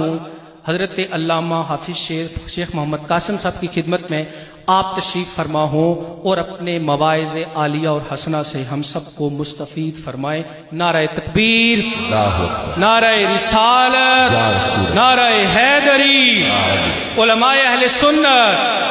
ہوں حضرت علامہ حافظ شیخ محمد قاسم صاحب کی خدمت میں آپ تشریف فرما ہوں اور اپنے مواعظ عالیہ اور حسنہ سے ہم سب کو مستفید فرمائیں۔ نعرہ تکبیر، نعرہ رسالت، نعرہ حیدری، علماء اہل سنت۔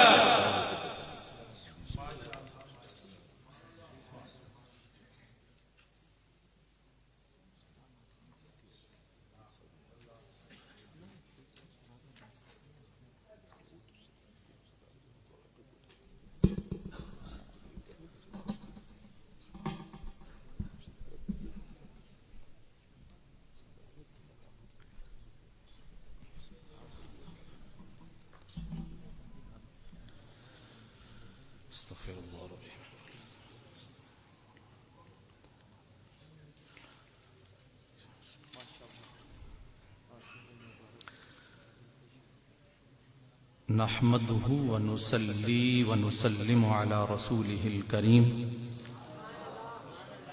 نحمده ونصلي ونسلم على رسوله الكريم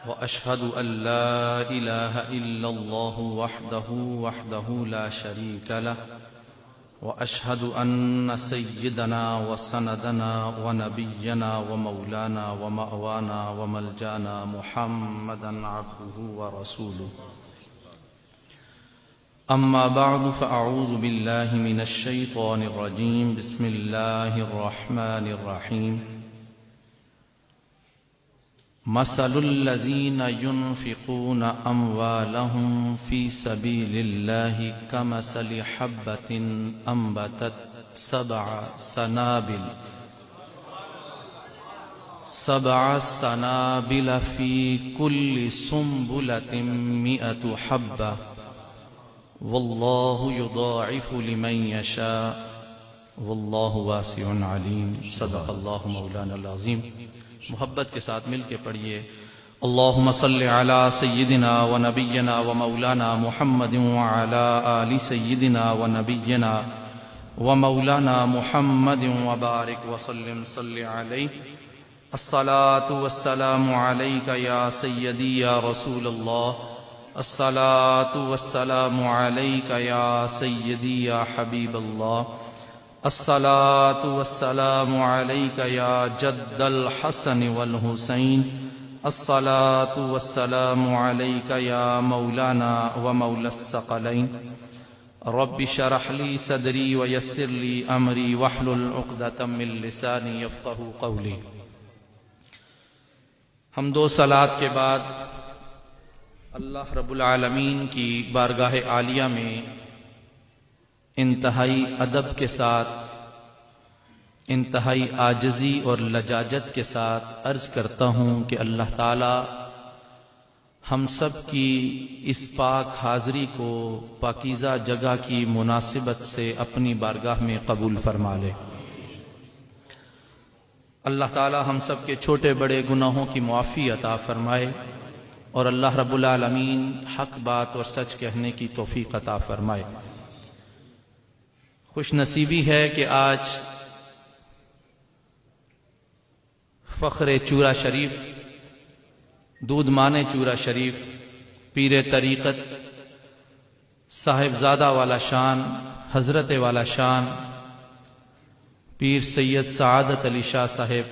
وأشهد أن لا إله إلا الله وحده لا شريك له وأشهد أن سيدنا وسندنا ونبينا ومولانا ومأوانا وملجانا محمدا عبده ورسوله أما بعد فأعوذ بالله من الشيطان الرجيم بسم الله الرحمن الرحيم مثل الذين ينفقون أموالهم في سبيل الله كمثل حبة أنبتت سبع سنابل في كل سنبلة 100 حبة واللہ یضاعف لمن یشاء واللہ واسع علیم۔ صدق اللہ مولانا العظیم۔ محبت کے ساتھ مل کے پڑھیے اللہم صل علی سیدنا و نبینا و مولانا محمد وعلی آل سیدنا و نبینا و مولانا محمد وبارک وسلم صل علیہ۔ الصلاة والسلام علیک یا سیدی یا رسول اللہ، الصلاة والسلام علیک یا سیدی یا حبیب اللہ، الصلاة والسلام علیک یا جد الحسن والحسین، الصلاة والسلام علیک یا مولانا و مولا الثقلین۔ رب شرح لی صدری ویسر لی امری واحلل عقدۃ من لسانی یفقہوا قولی۔ حمد و صلوات کے بعد اللہ رب العالمین کی بارگاہ عالیہ میں انتہائی ادب کے ساتھ، انتہائی عاجزی اور لجاجت کے ساتھ عرض کرتا ہوں کہ اللہ تعالی ہم سب کی اس پاک حاضری کو پاکیزہ جگہ کی مناسبت سے اپنی بارگاہ میں قبول فرما لے۔ اللہ تعالی ہم سب کے چھوٹے بڑے گناہوں کی معافی عطا فرمائے اور اللہ رب العالمین حق بات اور سچ کہنے کی توفیق عطا فرمائے۔ خوش نصیبی ہے کہ آج فخر چورا شریف، دودمان چورا شریف، پیر طریقت، صاحبزادہ والا شان، حضرت والا شان، پیر سید سعادت علی شاہ صاحب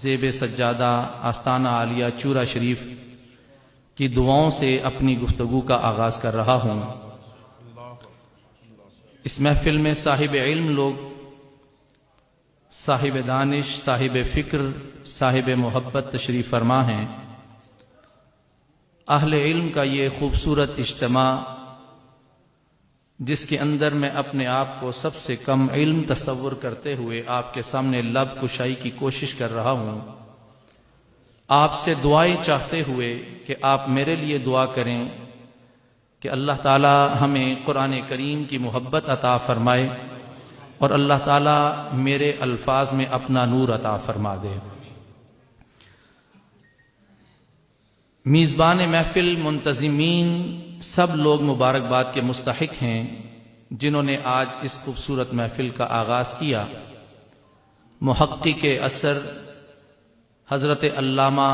زیب سجادہ آستانہ عالیہ چورا شریف کی دعاؤں سے اپنی گفتگو کا آغاز کر رہا ہوں۔ اس محفل میں صاحب علم لوگ، صاحب دانش، صاحب فکر، صاحب محبت تشریف فرما ہیں۔ اہل علم کا یہ خوبصورت اجتماع جس کے اندر میں اپنے آپ کو سب سے کم علم تصور کرتے ہوئے آپ کے سامنے لب کشائی کی کوشش کر رہا ہوں، آپ سے دعائیں چاہتے ہوئے کہ آپ میرے لیے دعا کریں کہ اللہ تعالی ہمیں قرآن کریم کی محبت عطا فرمائے اور اللہ تعالی میرے الفاظ میں اپنا نور عطا فرما دے۔ میزبان محفل، منتظمین، سب لوگ مبارکباد کے مستحق ہیں جنہوں نے آج اس خوبصورت محفل کا آغاز کیا۔ محقق اثر حضرت علامہ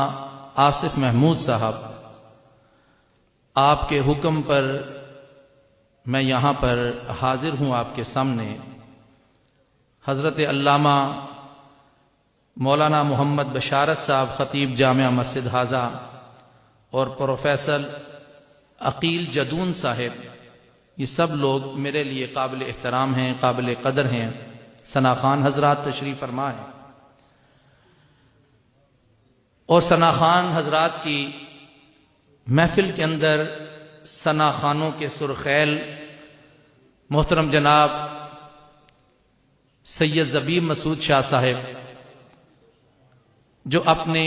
آصف محمود صاحب، آپ کے حکم پر میں یہاں پر حاضر ہوں آپ کے سامنے حضرت علامہ مولانا محمد بشارت صاحب خطیب جامعہ مسجد حاضہ اور پروفیسر عقیل جدون صاحب، یہ سب لوگ میرے لیے قابل احترام ہیں، قابل قدر ہیں۔ ثنا خان حضرات تشریف فرما ہیں، اور ثنا خان حضرات کی محفل کے اندر ثنا خانوں کے سرخیل محترم جناب سید زبیب مسعود شاہ صاحب، جو اپنے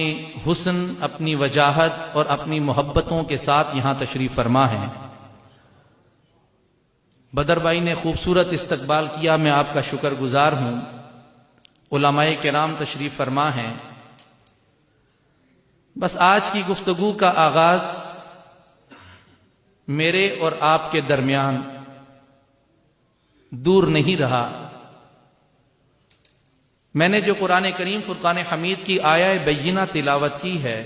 حسن، اپنی وجاہت اور اپنی محبتوں کے ساتھ یہاں تشریف فرما ہیں۔ بدر بھائی نے خوبصورت استقبال کیا، میں آپ کا شکر گزار ہوں۔ علماء کرام تشریف فرما ہیں۔ بس آج کی گفتگو کا آغاز میرے اور آپ کے درمیان دور نہیں رہا۔ میں نے جو قرآن کریم فرقان حمید کی آیہ بینہ تلاوت کی ہے،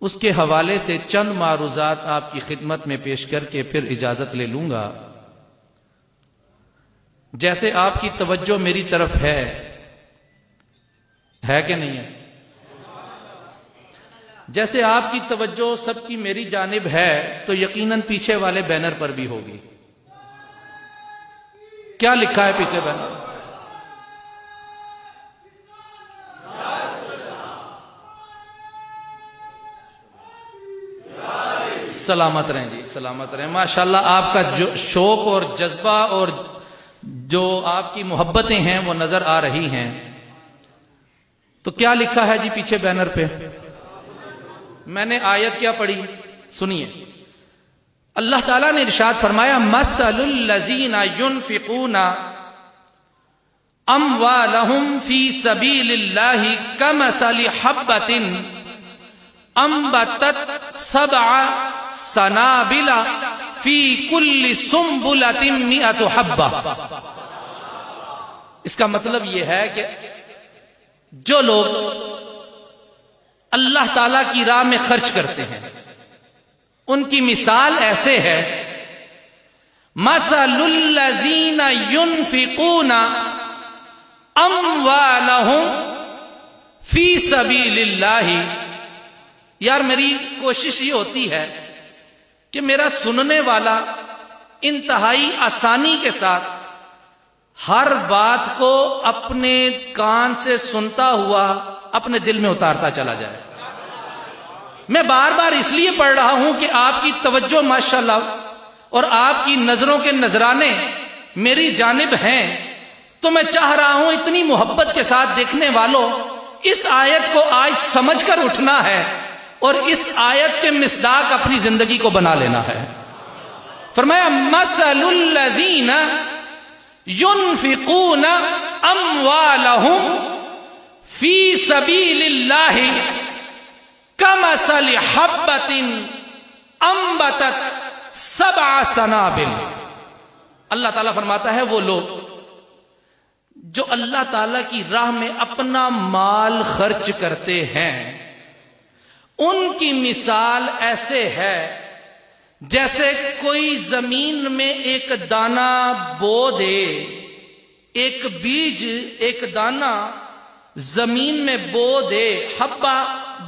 اس کے حوالے سے چند معروضات آپ کی خدمت میں پیش کر کے پھر اجازت لے لوں گا۔ جیسے آپ کی توجہ میری طرف ہے کہ نہیں ہے؟ جیسے آپ کی توجہ سب کی میری جانب ہے تو یقیناً پیچھے والے بینر پر بھی ہوگی۔ کیا لکھا ہے پیچھے بینر؟ سلامت رہیں جی، سلامت رہیں۔ ماشاءاللہ آپ کا جو شوق اور جذبہ اور جو آپ کی محبتیں ہیں وہ نظر آ رہی ہیں۔ تو کیا لکھا ہے جی پیچھے بینر پہ؟ میں نے آیت کیا پڑھی سنیے۔ اللہ تعالیٰ نے ارشاد فرمایا مثل الذین ينفقون اموالهم فی سبیل اللہ کمثل حبۃ انبتت سبع سنابل فی کل سنبلۃ مئۃ حبہ۔ اس کا مطلب یہ ہے کہ جو لوگ اللہ تعالی کی راہ میں خرچ کرتے ہیں ان کی مثال ایسے ہے، مثل الذین ينفقون اموالهم فی سبیل اللہ۔ یار میری کوشش یہ ہوتی ہے کہ میرا سننے والا انتہائی آسانی کے ساتھ ہر بات کو اپنے کان سے سنتا ہوا اپنے دل میں اتارتا چلا جائے۔ میں بار بار اس لیے پڑھ رہا ہوں کہ آپ کی توجہ ماشاءاللہ اور آپ کی نظروں کے نذرانے میری جانب ہیں، تو میں چاہ رہا ہوں اتنی محبت کے ساتھ دیکھنے والوں اس آیت کو آج سمجھ کر اٹھنا ہے اور اس آیت کے مصداق اپنی زندگی کو بنا لینا ہے۔ فرمایا مثل الذین ينفقون اموالهم فی سبیل اللہ کمثل حبۃ انبتت سبع سنابل۔ اللہ تعالیٰ فرماتا ہے وہ لوگ جو اللہ تعالیٰ کی راہ میں اپنا مال خرچ کرتے ہیں، ان کی مثال ایسے ہے جیسے کوئی زمین میں ایک دانہ بو دے، ایک بیج، ایک دانہ زمین میں بو دے، حبہ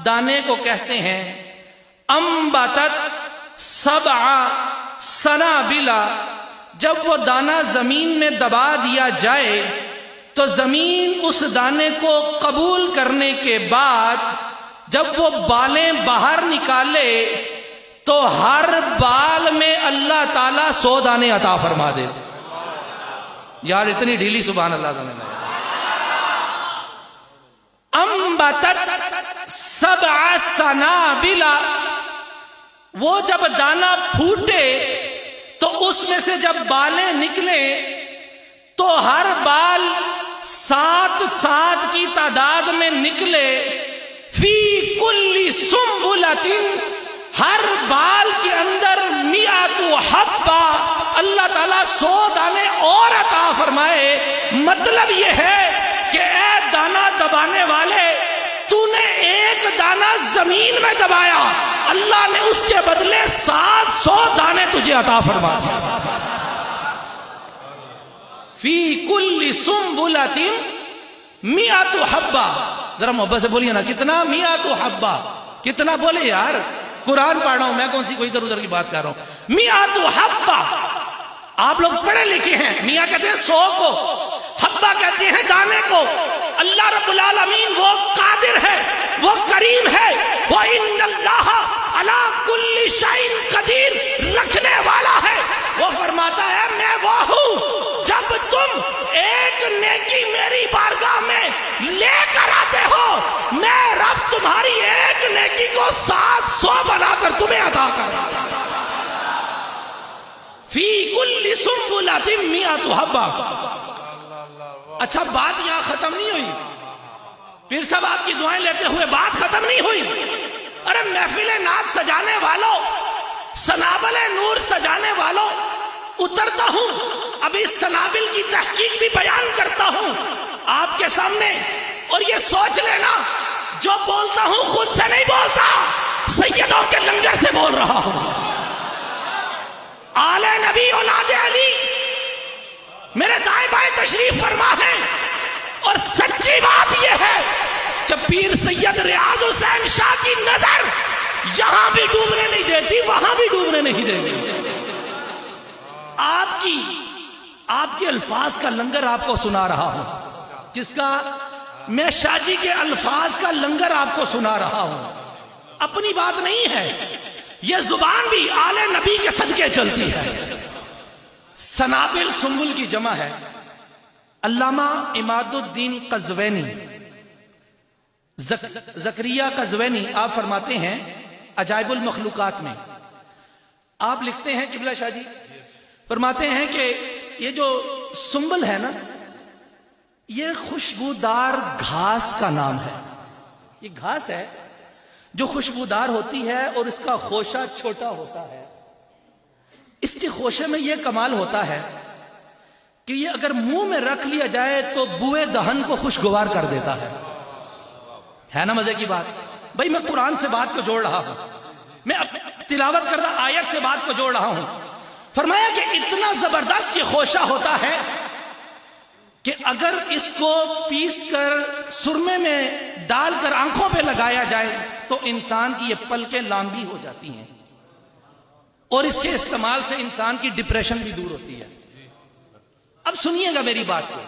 دانے کو کہتے ہیں، انبتت سبع سنابل، جب وہ دانہ زمین میں دبا دیا جائے تو زمین اس دانے کو قبول کرنے کے بعد جب وہ بالیں باہر نکالے تو ہر بال میں اللہ تعالیٰ 100 دانے عطا فرما دے۔ یار اتنی ڈھیلی سبحان اللہ تعالیٰ۔ انبتت سبع سنابل، وہ جب دانہ پھوٹے تو اس میں سے جب بالیں نکلے تو ہر بال 7 کی تعداد میں نکلے، فی کل سنبلۃ، ہر بال کے اندر 100 حبہ، اللہ تعالیٰ 100 دانے اور عطا فرمائے۔ مطلب یہ ہے کہ اے دانہ دبانے والے، تو نے ایک ایک دانہ زمین میں دبایا، اللہ نے اس کے بدلے 700 دانے تجھے عطا فرما دیا. فی کل سنبلۃ مئۃ حبہ. ذرا محبت سے بولیے نا، کتنا؟ مئۃ حبہ. کتنا بولے یار، قرآن پڑھ رہا ہوں میں، کون سی کوئی ادھر ادھر کی بات کر رہا ہوں. مئۃ حبہ. آپ لوگ پڑھے لکھے ہیں، میاں کہتے ہیں 100 کو، حبہ کہتے ہیں دانے کو. اللہ رب العالمین وہ قادر ہے، وہ کریم ہے، وہ ان اللہ علی کل شیء قدیر، رکھنے والا ہے. وہ فرماتا ہے میں وہ ہوں، جب تم ایک نیکی میری بارگاہ میں لے کر آتے ہو، میں رب تمہاری ایک نیکی کو 700 بنا کر تمہیں عطا کر رہا ہوں. فی کل سنبلۃ مئۃ حبہ. اچھا بات یہاں ختم نہیں ہوئی. پیر صاحب آپ کی دعائیں لیتے ہوئے بات ختم نہیں ہوئی. ارے محفل نعت سجانے والوں، سنابل نور سجانے والوں، اترتا ہوں ابھی سنابل کی تحقیق بھی بیان کرتا ہوں آپ کے سامنے، اور یہ سوچ لینا جو بولتا ہوں خود سے نہیں بولتا، سیدوں کے لنگر سے بول رہا ہوں. آل نبی اولاد علی میرے دائیں بائیں تشریف فرما ہے، اور سچی بات یہ ہے کہ پیر سید ریاض حسین شاہ کی نظر یہاں بھی ڈوبنے نہیں دیتی، وہاں بھی ڈوبنے نہیں دیتی. آپ کے الفاظ کا لنگر آپ کو سنا رہا ہوں. کس کا؟ میں شاہ جی کے الفاظ کا لنگر آپ کو سنا رہا ہوں. اپنی بات نہیں ہے، یہ زبان بھی آل نبی کے صدقے چلتی ہے. سنابل سنبل کی جمع ہے. علامہ عماد الدین قزوینی، زکریا قزوینی، آپ فرماتے ہیں عجائب المخلوقات میں، آپ لکھتے ہیں قبلہ شاہ جی فرماتے ہیں کہ یہ جو سنبل ہے نا، یہ خوشبودار گھاس کا نام ہے. یہ گھاس ہے جو خوشبودار ہوتی ہے اور اس کا خوشہ چھوٹا ہوتا ہے. اس کے خوشے میں یہ کمال ہوتا ہے کہ یہ اگر منہ میں رکھ لیا جائے تو بوئے دہن کو خوشگوار کر دیتا ہے نا مزے کی بات. بھائی میں قرآن سے بات کو جوڑ رہا ہوں، میں تلاوت کردہ آیت سے بات کو جوڑ رہا ہوں. فرمایا کہ اتنا زبردست یہ خوشہ ہوتا ہے کہ اگر اس کو پیس کر سرمے میں ڈال کر آنکھوں پہ لگایا جائے تو انسان کی یہ پلکیں لامبی ہو جاتی ہیں، اور اس کے استعمال سے انسان کی ڈپریشن بھی دور ہوتی ہے. اب سنیے گا میری بات کو،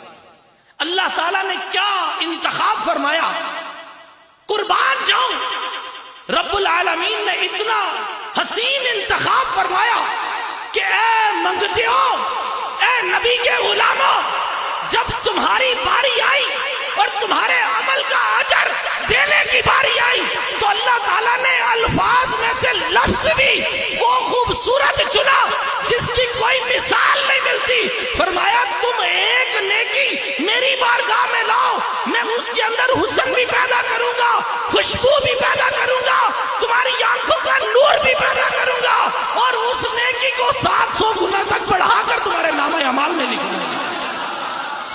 اللہ تعالیٰ نے کیا انتخاب فرمایا. قربان جاؤں، رب العالمین نے اتنا حسین انتخاب فرمایا کہ اے منگتیوں، اے نبی کے غلاموں، جب تمہاری باری آئی اور تمہارے عمل کا اجر دینے کی باری آئی تو اللہ تعالیٰ نے الفاظ میں سے لفظ بھی وہ خوبصورت چنا جس کی کوئی مثال نہیں ملتی. فرمایا تم ایک نیکی میری بارگاہ میں لاؤ، میں اس کے اندر حسن بھی پیدا کروں گا، خوشبو بھی پیدا کروں گا، تمہاری آنکھوں کا نور بھی پیدا کروں گا، اور اس نیکی کو 700 گنا تک بڑھا کر تمہارے نامہ اعمال میں لکھوں گا.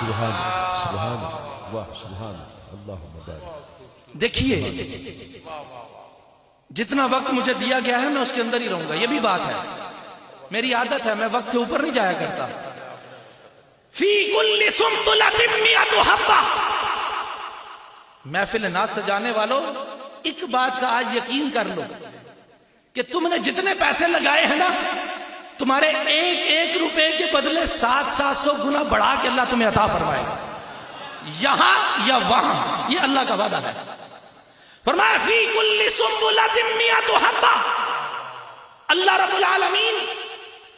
سبحان سبحان واہ سبحان اللہ مبارک. دیکھیے جتنا وقت مجھے دیا گیا ہے میں اس کے اندر ہی رہوں گا. یہ بھی بات ہے، میری عادت ہے، میں وقت سے اوپر نہیں جایا کرتا. فی کل سنبلۃ مئۃ حبہ. محفل نعت سجانے والوں، ایک بات کا آج یقین کر لو کہ تم نے جتنے پیسے لگائے ہیں نا، تمہارے ایک ایک روپے کے بدلے 700 گنا بڑھا کے اللہ تمہیں عطا فرمائے گا، یہاں یا وہاں. یہ اللہ کا وعدہ ہے. فرمایا فی کل سنبلۃ مئۃ حبہ. اللہ رب العالمین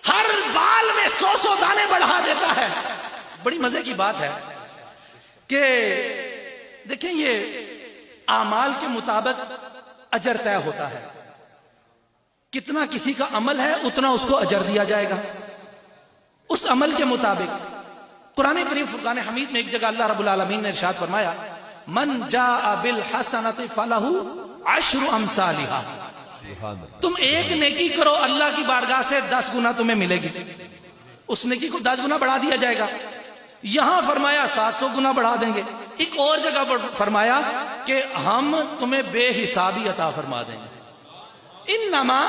ہر بال میں 100 دانے بڑھا دیتا ہے. بڑی مزے کی بات ہے کہ دیکھیں یہ اعمال کے مطابق اجر طے ہوتا ہے. کتنا کسی کا عمل ہے اتنا اس کو اجر دیا جائے گا اس عمل کے مطابق. قرآن کریم فرقان حمید میں ایک جگہ اللہ رب العالمین نے ارشاد فرمایا من جاء بالحسنۃ فلہ عشر امثالھا. تم ایک نیکی کرو اللہ کی بارگاہ سے 10 گنا تمہیں ملے گی. اس نیکی کو 10 گنا بڑھا دیا جائے گا. یہاں فرمایا 700 گنا بڑھا دیں گے. ایک اور جگہ پر فرمایا کہ ہم تمہیں بے حسابی عطا فرما دیں گے. انما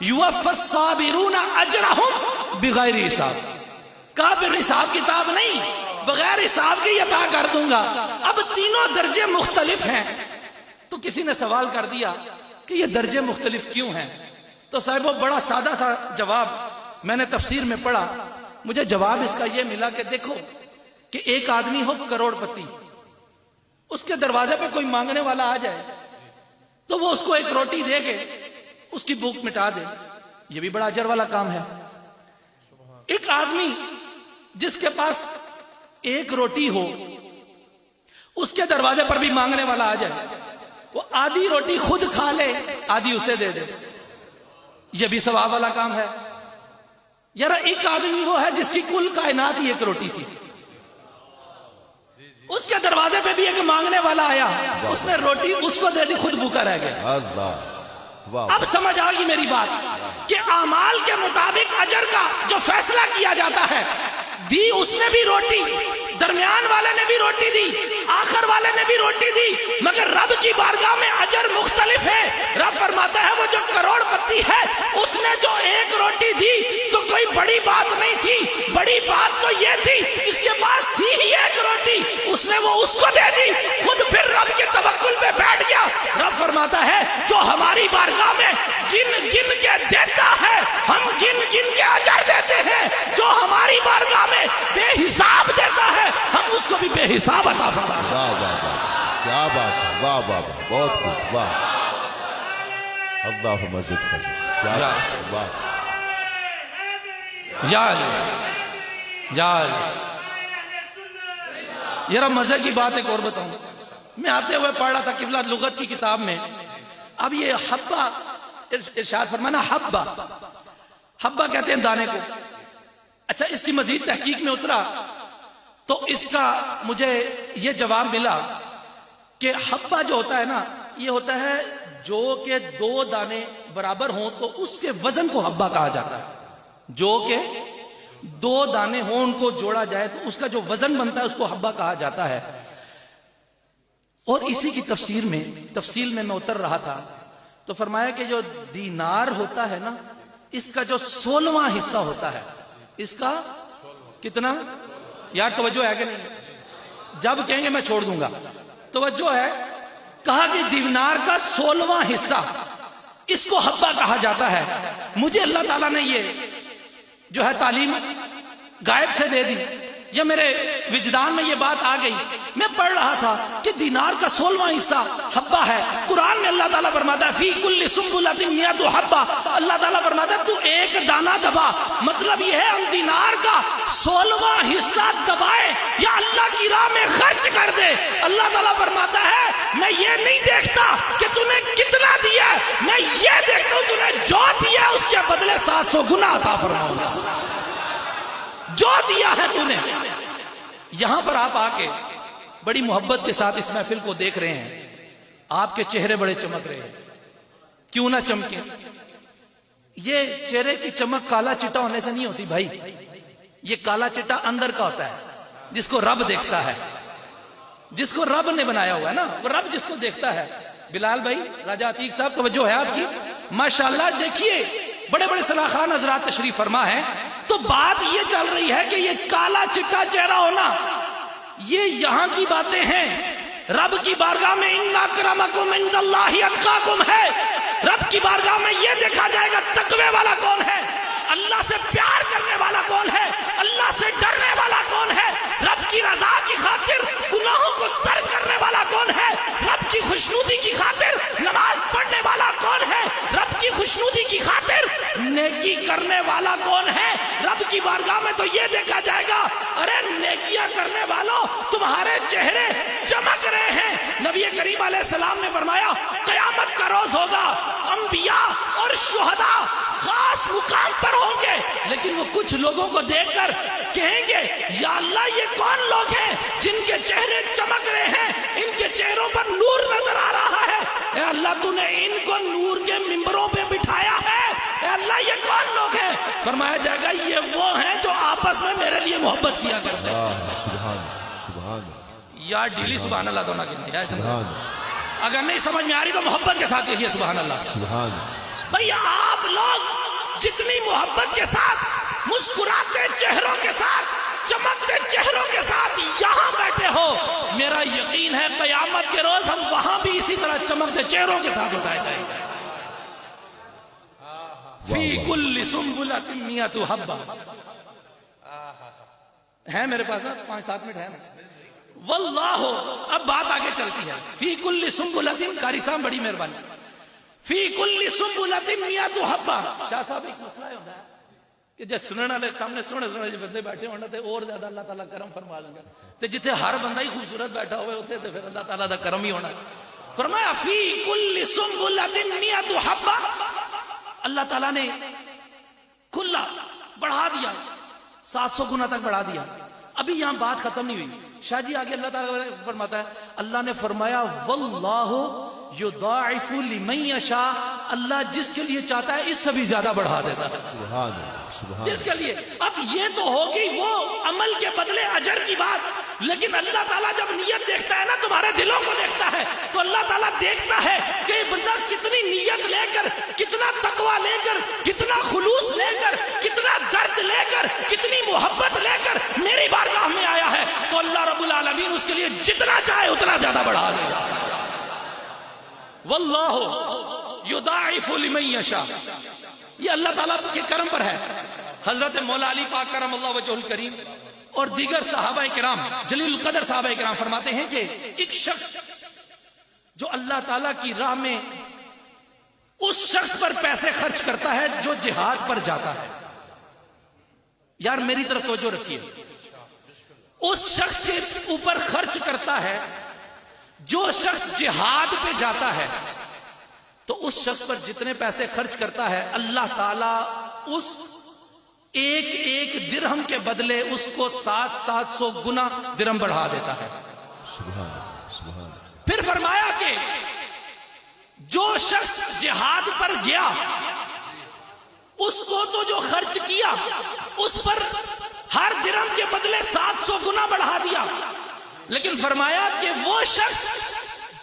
یوفی الصابرون اجرہم بغیر حساب. کہا بغیر حساب کتاب نہیں، بغیر حساب کی عطا کر دوں گا. اب تینوں درجے مختلف ہیں. تو کسی نے سوال کر دیا کہ یہ درجے مختلف کیوں ہیں؟ تو صاحب وہ بڑا سادہ تھا جواب. میں نے تفسیر میں پڑھا، مجھے جواب اس کا یہ ملا کہ دیکھو کہ ایک آدمی ہو کروڑ پتی، اس کے دروازے پہ کوئی مانگنے والا آ جائے تو وہ اس کو ایک روٹی دے کے اس کی بھوک مٹا دے، یہ بھی بڑا اجر والا کام ہے. ایک آدمی جس کے پاس ایک روٹی ہو، اس کے دروازے پر بھی مانگنے والا آ جائے، وہ آدھی روٹی خود کھا لے، آدھی اسے دے دے، یہ بھی ثواب والا کام ہے. یار ایک آدمی وہ ہے جس کی کل کائنات ہی ایک روٹی تھی، اس کے دروازے پہ بھی ایک مانگنے والا آیا، اس نے روٹی اس کو دے دی، خود بھوکا رہ گیا. اب سمجھ آ گئی میری بات کہ اعمال کے مطابق اجر کا جو فیصلہ کیا جاتا ہے، دی اس نے بھی روٹی، درمیان والے نے بھی روٹی دی، آخر والے نے بھی روٹی دی، مگر رب کی بارگاہ میں اجر مختلف ہے. رب فرماتا ہے وہ جو کروڑ پتی ہے اس نے جو ایک روٹی دی تو کوئی بڑی بات نہیں تھی، بڑی بات تو یہ تھی جس کے پاس تھی ہی ایک روٹی، اس نے وہ اس کو دے دی، خود پھر رب کے توکل پہ بیٹھ گیا. رب فرماتا ہے جو ہماری بارگاہ میں گن گن کے دیتا ہے ہم گن گن کے اجر دیتے ہیں، جو ہماری بارگاہ میں بے حساب دیتا ہے ہم اس کو بھی بے حساب عطا فرماتے ہیں. واہ واہ واہ، کیا بات ہے، واہ واہ واہ، بہت خوب، واہ. اللہم زد فضل، کیا بات ہے، واہ. یا علی یا علی. ذرا مزے کی بات ایک اور بتاؤں. میں آتے ہوئے پڑھ رہا تھا قبلہ لغت کی کتاب میں. اب یہ حبہ ارشاد فرمانا، حبہ حبہ کہتے ہیں دانے کو. اچھا اس کی مزید تحقیق میں اترا تو اس کا مجھے یہ جواب ملا کہ حبہ جو ہوتا ہے نا، یہ ہوتا ہے جو کہ دو دانے برابر ہوں تو اس کے وزن کو حبہ کہا جاتا ہے. جو کہ دو دانے ہوں ان کو جوڑا جائے تو اس کا جو وزن بنتا ہے اس کو حبہ کہا جاتا ہے. اور اسی کی تفصیل میں اتر رہا تھا تو فرمایا کہ جو دینار ہوتا ہے نا، اس کا جو 16واں حصہ ہوتا ہے، اس کا کتنا؟ یار توجہ ہے کہ نہیں؟ جب کہیں گے میں چھوڑ دوں گا. توجہ ہے. کہا کہ دینار کا 16واں حصہ اس کو حبہ کہا جاتا ہے. مجھے اللہ تعالیٰ نے یہ جو ہے تعلیم غائب سے دے دی، یا میرے وجدان میں یہ بات آ گئی. میں پڑھ رہا تھا کہ دینار کا 16واں حصہ حبہ ہے. قرآن میں اللہ تعالیٰ فرماتا ہے فی کل سنبلۃ مئۃ حبہ. اللہ تعالیٰ فرماتا ہے تو ایک دانہ دبا. مطلب یہ ہے ہم دینار کا 16واں حصہ دبائے یا اللہ کی راہ میں خرچ کر دے. اللہ تعالیٰ فرماتا ہے میں یہ نہیں دیکھتا کہ تو نے کتنا دیا ہے، میں یہ دیکھتا ہوں تو نے جو دیا ہے اس کے بدلے 700 گنا عطا فرماؤں گا. جو دیا ہے تو نے. یہاں پر آپ آ کے بڑی محبت کے ساتھ اس محفل کو دیکھ رہے ہیں. آپ کے چہرے بڑے چمک رہے ہیں. کیوں نہ چمکے؟ یہ چہرے کی چمک کالا چٹا ہونے سے نہیں ہوتی بھائی. یہ کالا چٹا اندر کا ہوتا ہے جس کو رب دیکھتا ہے، جس کو رب نے بنایا ہوا ہے نا، وہ رب جس کو دیکھتا ہے. بلال بھائی، راجہ عتیق صاحب توجہ ہے آپ کی ماشاءاللہ. دیکھیے بڑے بڑے صلاحان حضرات تشریف فرما ہے. تو بات یہ چل رہی ہے کہ یہ کالا چٹا چہرہ ہونا یہ یہاں کی باتیں ہیں. رب کی بارگاہ میں ان اکرمکم عند اللہ اتقاکم ہے. رب کی بارگاہ میں یہ دیکھا جائے گا تقوی والا کون ہے، اللہ سے پیار کرنے والا کون ہے، اللہ سے ڈرنے والا کون ہے، رب کی رضا کی خاطر گناہوں کو ترک کرنے والا کون ہے، رب کی خوشنودی کی خاطر نماز پڑھنے والا کون ہے، رب کی خوشنودی کی خاطر نیکی کرنے والا کون ہے. رب کی بارگاہ میں تو یہ دیکھا جائے گا ارے نیکیاں کرنے والوں تمہارے چہرے چمک رہے ہیں. نبی کریم علیہ السلام نے فرمایا قیامت کا روز ہوگا، انبیاء اور شہداء خاص مقام پر ہوں گے، لیکن وہ کچھ لوگوں کو دیکھ کر کہیں گے یا اللہ یہ کون لوگ ہیں جن کے چہرے چمک رہے ہیں، ان کے چہروں پر نور نظر آ رہا ہے. اے اللہ تو نے ان کو نور کے ممبروں پہ بٹھایا ہے. اے اللہ یہ کون لوگ ہیں؟ فرمایا جائے گا یہ وہ ہیں جو آپس میں میرے لیے محبت کیا کرتے ہیں. سبحان سبحان یا ڈیلی سبحان اللہ تو نہ کہتے ہیں. سبحان اگر نہیں سمجھ میں آ رہی تو محبت کے ساتھ کہیے سبحان اللہ. سبحان. بھئی آپ لوگ جتنی محبت کے ساتھ، مسکراتے چہروں کے ساتھ، چمکتے چہروں کے ساتھ یہاں بیٹھے ہو، میرا یقین ہے قیامت کے روز ہم وہاں بھی اسی طرح چمکتے چہروں کے ساتھ اٹھائے جائیں گے. فی کل سنبلۃ مئۃ حبہ. ہے میرے پاس نا 5-7 منٹ ہے نا. واللہ، اب بات آگے چلتی ہے. فی کل سنبلۃ، قاری صاحب بڑی مہربانی. فی کل سنبلۃ مئۃ حبہ. شاہ صاحب ایک مسئلہ ہوتا ہے کہ جب سننے والے سامنے سونے جو بندے بیٹھے ہونا تے اور زیادہ اللہ تعالیٰ کرم فرما لیں گا. تے جتنے ہر بندہ ہی خوبصورت بیٹھا ہوئے ہوتے تے پھر اللہ تعالیٰ دا کرم ہی ہونا. فرمایا فی کل سنبلۃ مئۃ حبہ. اللہ تعالیٰ نے کھلا بڑھا دیا، 700 گنا تک بڑھا دیا. ابھی یہاں بات ختم نہیں ہوئی. شاہ جی آگے اللہ تعالیٰ فرماتا ہے، اللہ نے فرمایا واللہ یضاعف لمن یشاء. اللہ جس کے لیے چاہتا ہے اس سے بھی زیادہ بڑھا دیتا ہے. سبحان اللہ. سبحان. جس کے لیے. اب یہ تو ہوگی وہ عمل کے بدلے اجر کی بات، لیکن اللہ تعالیٰ جب نیت دیکھتا ہے نا، تمہارے دلوں کو دیکھتا ہے، تو اللہ تعالیٰ دیکھتا ہے کہ یہ بندہ کتنی نیت لے کر، کتنا تقوی لے کر، کتنا خلوص لے کر، کتنا درد لے کر، کتنی محبت لے کر میری بارگاہ میں آیا ہے. تو اللہ رب العالمین اس کے لیے جتنا چاہے اتنا زیادہ بڑھا دے گا. واللہ یضاعف لمن یشاء. یہ اللہ تعالیٰ کے کرم پر ہے. حضرت مولا علی پاک کرم اللہ وجہہ الکریم اور دیگر صحابہ کرام، جلیل القدر صحابہ کرام فرماتے ہیں کہ ایک شخص جو اللہ تعالیٰ کی راہ میں اس شخص پر پیسے خرچ کرتا ہے جو جہاد پر جاتا ہے. یار میری طرف توجہ رکھیے. اس شخص کے اوپر خرچ کرتا ہے جو شخص جہاد پہ جاتا ہے. تو اس شخص پر جتنے پیسے خرچ کرتا ہے اللہ تعالیٰ اس ایک ایک درہم کے بدلے اس کو 700 گنا درہم بڑھا دیتا ہے. سبحان اللہ. سبحان. پھر فرمایا کہ جو شخص جہاد پر گیا اس کو تو جو خرچ کیا اس پر ہر درہم کے بدلے 700 گنا بڑھا دیا. لیکن فرمایا کہ وہ شخص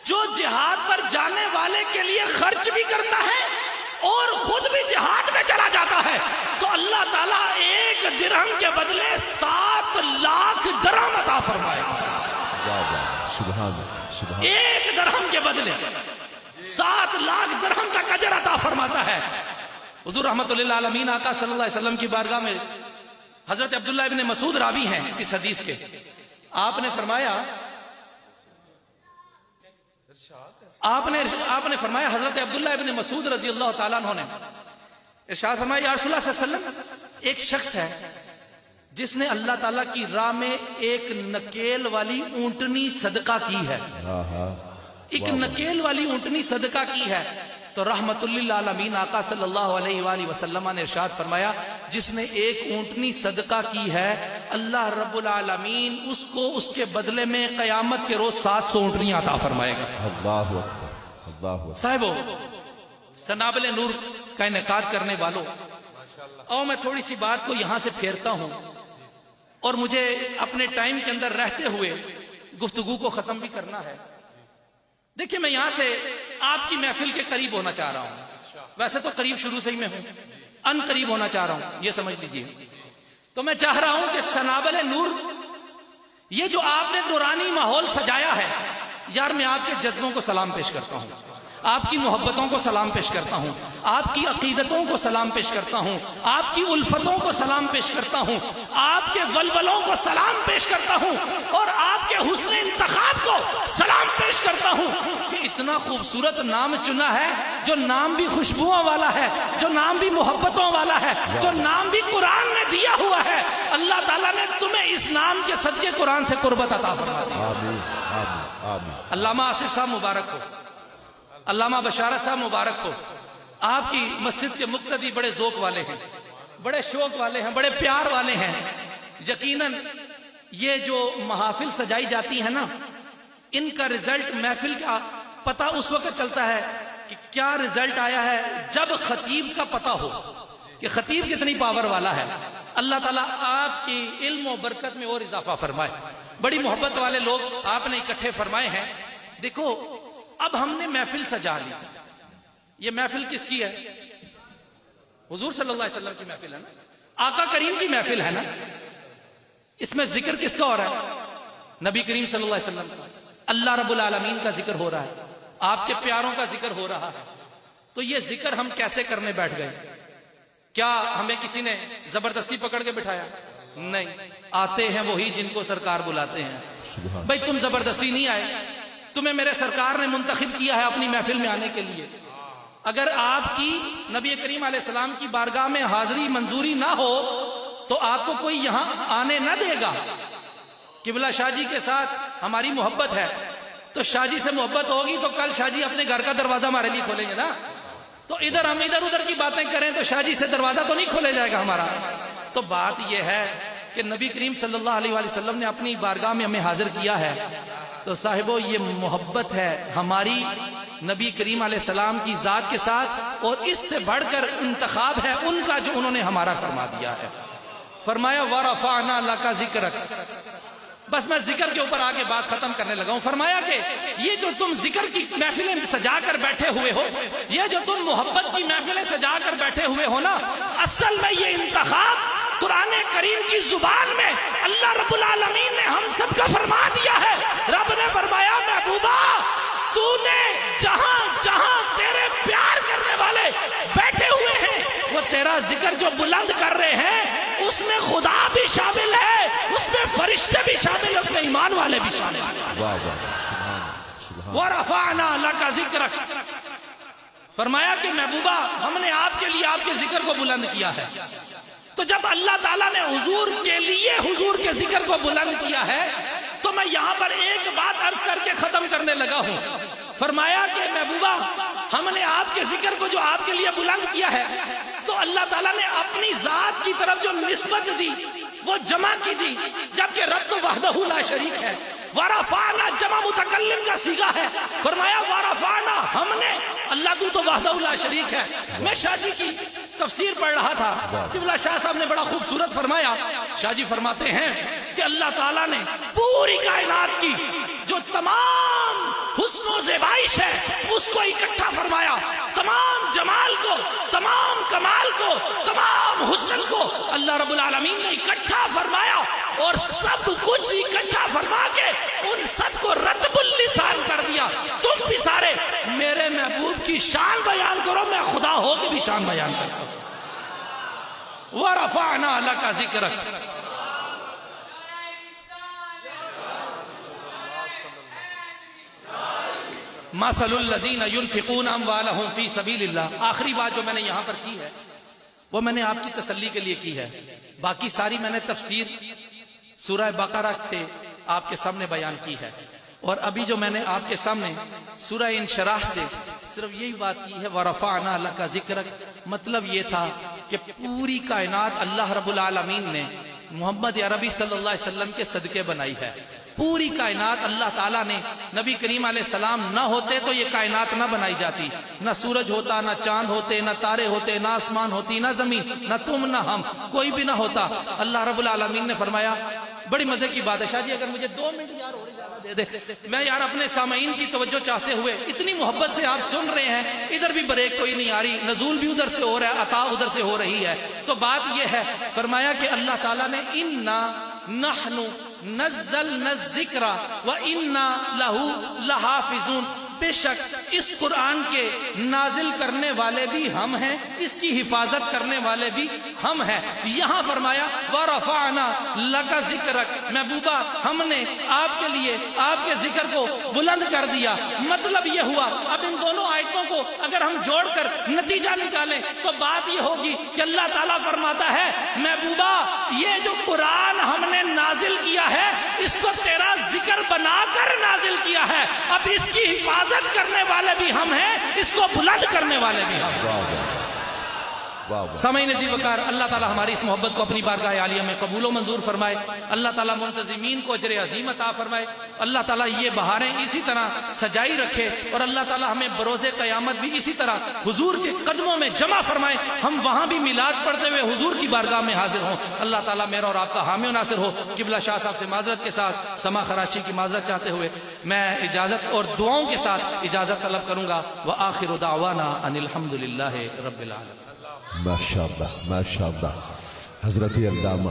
جو جہاد پر جانے والے کے لیے خرچ بھی کرتا ہے اور خود بھی جہاد میں چلا جاتا ہے تو اللہ تعالیٰ ایک درہم کے بدلے 7 لاکھ درہم عطا فرمائے گا. واہ واہ. سبحان اللہ. سبحان. ایک درہم کے بدلے 7 لاکھ درہم کا اجر عطا فرماتا ہے. حضور رحمت اللہ عالمین آقا صلی اللہ علیہ وسلم کی بارگاہ میں حضرت عبداللہ ابن مسعود راوی ہیں اس حدیث کے. آپ نے فرمایا حضرت عبداللہ ابن مسعود رضی اللہ تعالیٰ عنہ نے ارشاد فرمایا یا رسول اللہ صلی اللہ علیہ وسلم، ایک شخص ہے جس نے اللہ تعالیٰ کی راہ میں ایک نکیل والی اونٹنی صدقہ کی ہے. ایک نکیل والی اونٹنی صدقہ کی ہے. تو رحمت للعالمین آقا صلی اللہ علیہ وآلہ وسلم نے ارشاد فرمایا جس نے ایک اونٹنی صدقہ کی ہے اللہ رب العالمین اس کو اس کے بدلے میں قیامت کے روز 700 اونٹنیاں عطا فرمائے گا. اللہ اکبر. اللہ اکبر. صاحبو، سنابل نور کا انعقاد کرنے والوں، اور میں تھوڑی سی بات کو یہاں سے پھیرتا ہوں اور مجھے اپنے ٹائم کے اندر رہتے ہوئے گفتگو کو ختم بھی کرنا ہے. دیکھیں میں یہاں سے آپ کی محفل کے قریب ہونا چاہ رہا ہوں. ویسے تو قریب شروع سے ہی میں ہوں، ان قریب ہونا چاہ رہا ہوں، یہ سمجھ لیجیے. تو میں چاہ رہا ہوں کہ سنابل نور، یہ جو آپ نے نورانی ماحول سجایا ہے، یار میں آپ کے جذبوں کو سلام پیش کرتا ہوں، آپ کی محبتوں کو سلام پیش کرتا ہوں، آپ کی عقیدتوں کو سلام پیش کرتا ہوں، آپ کی الفتوں کو سلام پیش کرتا ہوں، آپ کے ولولوں کو سلام پیش کرتا ہوں اور آپ کے حسن انتخاب کو سلام پیش کرتا ہوں کہ اتنا خوبصورت نام چنا ہے، جو نام بھی خوشبوؤں والا ہے، جو نام بھی محبتوں والا ہے، جو نام بھی قرآن نے دیا ہوا ہے. اللہ تعالیٰ نے تمہیں اس نام کے صدقے قرآن سے قربت عطا فرما دی. آمین. آمین. آمین. علامہ آصف صاحب مبارک ہو، علامہ بشارت صاحب مبارک ہو. آپ کی مسجد کے مقتدی بڑے ذوق والے ہیں، بڑے شوق والے ہیں، بڑے پیار والے ہیں. یقیناً یہ جو محافل سجائی جاتی ہے نا، ان کا رزلٹ محفل کا پتہ اس وقت چلتا ہے کہ کیا رزلٹ آیا ہے جب خطیب کا پتہ ہو کہ خطیب کتنی پاور والا ہے. اللہ تعالیٰ آپ کی علم و برکت میں اور اضافہ فرمائے. بڑی محبت والے لوگ آپ نے اکٹھے فرمائے ہیں. دیکھو اب ہم نے محفل سجا لی. یہ محفل کس کی ہے؟ حضور صلی اللہ علیہ وسلم کی محفل ہے نا, آقا کریم کی محفل ہے نا. اس میں ذکر کس کا ہو رہا ہے؟ نبی کریم صلی اللہ علیہ وسلم کا. اللہ رب العالمین کا ذکر ہو رہا ہے, آپ کے پیاروں کا ذکر ہو رہا ہے. تو یہ ذکر ہم کیسے کرنے بیٹھ گئے؟ کیا ہمیں کسی نے زبردستی پکڑ کے بٹھایا؟ نہیں, آتے ہیں وہی جن کو سرکار بلاتے ہیں. بھائی تم زبردستی نہیں آئے, تمہیں میرے سرکار نے منتخب کیا ہے اپنی محفل میں آنے کے لیے. اگر آپ کی نبی کریم علیہ السلام کی بارگاہ میں حاضری منظوری نہ ہو تو آپ کو کوئی یہاں آنے نہ دے گا. قبلہ شاہ جی کے ساتھ ہماری محبت ہے, تو شاہ جی سے محبت ہوگی تو کل شاہ جی اپنے گھر کا دروازہ ہمارے لیے کھولیں گے نا. تو ادھر ہم ادھر ادھر کی باتیں کریں تو شاہ جی سے دروازہ تو نہیں کھولے جائے گا ہمارا. تو بات یہ ہے کہ نبی کریم صلی اللہ علیہ وسلم نے اپنی بارگاہ میں ہمیں حاضر کیا ہے. تو صاحبو یہ محبت ہے ہماری نبی کریم علیہ السلام کی ذات کے ساتھ, اور اس سے بڑھ کر انتخاب ہے ان کا جو انہوں نے ہمارا فرما دیا ہے. فرمایا وَرَفَعْنَا لَكَ ذِكْرَكَ. بس میں ذکر کے اوپر آگے بات ختم کرنے لگا ہوں. فرمایا کہ یہ جو تم ذکر کی محفلیں سجا کر بیٹھے ہوئے ہو, یہ جو تم محبت کی محفلیں سجا کر بیٹھے ہوئے ہو نا, اصل میں یہ انتخاب قرآن کریم کی زبان میں اللہ رب العالمین نے ہم سب کا فرما دیا ہے. رب نے فرمایا محبوبہ تو نے جہاں جہاں تیرے پیار کرنے والے بیٹھے ہوئے ہیں وہ تیرا ذکر جو بلند کر رہے ہیں اس میں خدا بھی شامل ہے, اس میں فرشتے بھی شامل ہیں, اس میں ایمان والے بھی شامل ہیں. واہ واہ سبحان سبحان. وَرَفَعْنَا لَكَ ذِكْرَكَ. فرمایا کہ محبوبہ ہم نے آپ کے لیے آپ کے ذکر کو بلند کیا ہے. تو جب اللہ تعالیٰ نے حضور کے لیے حضور کے ذکر کو بلند کیا ہے تو میں یہاں پر ایک بات عرض کر کے ختم کرنے لگا ہوں. فرمایا کہ محبوبہ ہم نے آپ کے ذکر کو جو آپ کے لیے بلند کیا ہے تو اللہ تعالیٰ نے اپنی ذات کی طرف جو نسبت دی وہ جمع کی دی, جبکہ رب تو وحدہ لا شریک ہے. وَرَفَعْنَا جمع متکلم کا صیغہ ہے. فرمایا وَرَفَعْنَا ہم نے, اللہ تو وحدہ لا شریک ہے. میں شاہ جی کی تفسیر پڑھ رہا تھا, قبلہ شاہ صاحب نے بڑا خوبصورت فرمایا. شاہ جی فرماتے ہیں کہ اللہ تعالیٰ نے پوری کائنات کی جو تمام حسن و زیبائش ہے اس کو اکٹھا فرمایا, تمام جمال کو, تمام کمال کو, تمام حسن کو اللہ رب العالمین نے اکٹھا فرمایا, اور سب کچھ اکٹھا فرما کے ان سب کو رتب اللسان کر دیا. تم بھی سارے میرے محبوب کی شان بیان کرو, میں خدا ہو کے بھی شان بیان کرتا ہوں. وَرَفَعْنَا لَكَ ذِكْرَكَ. مَثَلُ الَّذِينَ يُنْفِقُونَ أَمْوَالَهُمْ فِي سَبِيلِ اللَّهِ. آخری بات جو میں نے یہاں پر کی ہے وہ میں نے آپ کی تسلی کے لیے کی ہے. باقی ساری میں نے تفسیر سورہ بقرہ سے آپ کے سامنے بیان کی ہے, اور ابھی جو میں نے آپ کے سامنے سورہ انشراح سے صرف یہی بات کی ہے وَرَفَعْنَا لَكَ ذِكْرَكَ. مطلب یہ تھا کہ پوری کائنات اللہ رب العالمین نے محمد عربی صلی اللہ علیہ وسلم کے صدقے بنائی ہے. پوری کائنات اللہ تعالیٰ نے, نبی کریم علیہ السلام نہ ہوتے تو یہ کائنات نہ بنائی جاتی. نہ سورج ہوتا, نہ چاند ہوتے, نہ تارے ہوتے, نہ آسمان ہوتی, نہ زمین, نہ تم نہ ہم, کوئی بھی نہ ہوتا. اللہ رب العالمین نے فرمایا, بڑی مزے کی بات ہے شاہ جی, اگر مجھے 2 منٹ یار اور زیادہ دے دے, میں یار اپنے سامعین کی توجہ چاہتے ہوئے, اتنی محبت سے آپ سن رہے ہیں, ادھر بھی بریک کوئی نہیں آ رہی, نزول بھی ادھر سے ہو رہا ہے, عطا ادھر سے ہو رہی ہے. تو بات یہ ہے, فرمایا کہ اللہ تعالیٰ نے اِنَّا نَحْنُ نَزَّلْنَا الذِّكْرَ وَإِنَّا لَهُ لَحَافِظُونَ. بے شک اس قرآن کے نازل کرنے والے بھی ہم ہیں, اس کی حفاظت کرنے والے بھی ہم ہیں. یہاں فرمایا وَرَفَعْنَا لَكَ ذِكْرَكَ. محبوبہ ہم نے آپ کے لیے آپ کے ذکر کو بلند کر دیا. مطلب یہ ہوا, اب ان دونوں آیتوں کو اگر ہم جوڑ کر نتیجہ نکالیں تو بات یہ ہوگی کہ اللہ تعالیٰ فرماتا ہے محبوبہ یہ جو قرآن ہم نے نازل کیا ہے اس کو تیرا ذکر بنا کر نازل کیا ہے, اب اس کی حفاظت کرنے والے بھی ہم ہیں, اس کو بلند کرنے والے بھی ہم ہیں. واہ واہ سمعی نزیب وقار، اللہ تعالیٰ ہماری اس محبت کو اپنی بارگاہ عالیہ میں قبول و منظور فرمائے، اللہ تعالیٰ منتظمین کو اجر عظیم عطا فرمائے، اللہ تعالیٰ یہ بہاریں اسی طرح سجائی رکھے، اور اللہ تعالیٰ ہمیں بروز قیامت بھی اسی طرح حضور کے قدموں میں جمع فرمائے، ہم وہاں بھی میلاد پڑھتے ہوئے حضور کی بارگاہ میں حاضر ہوں۔ اللہ تعالیٰ میرا اور آپ کا حامی و ناصر ہو۔ قبلہ شاہ صاحب سے معذرت کے ساتھ، سما خراشی کی معذرت چاہتے ہوئے میں اجازت اور دعاؤں کے ساتھ اجازت طلب کروں گا۔ وآخر دعوانا ان الحمدللہ رب العالمین۔ ماشاءاللہ ماشاءاللہ حضرت علامہ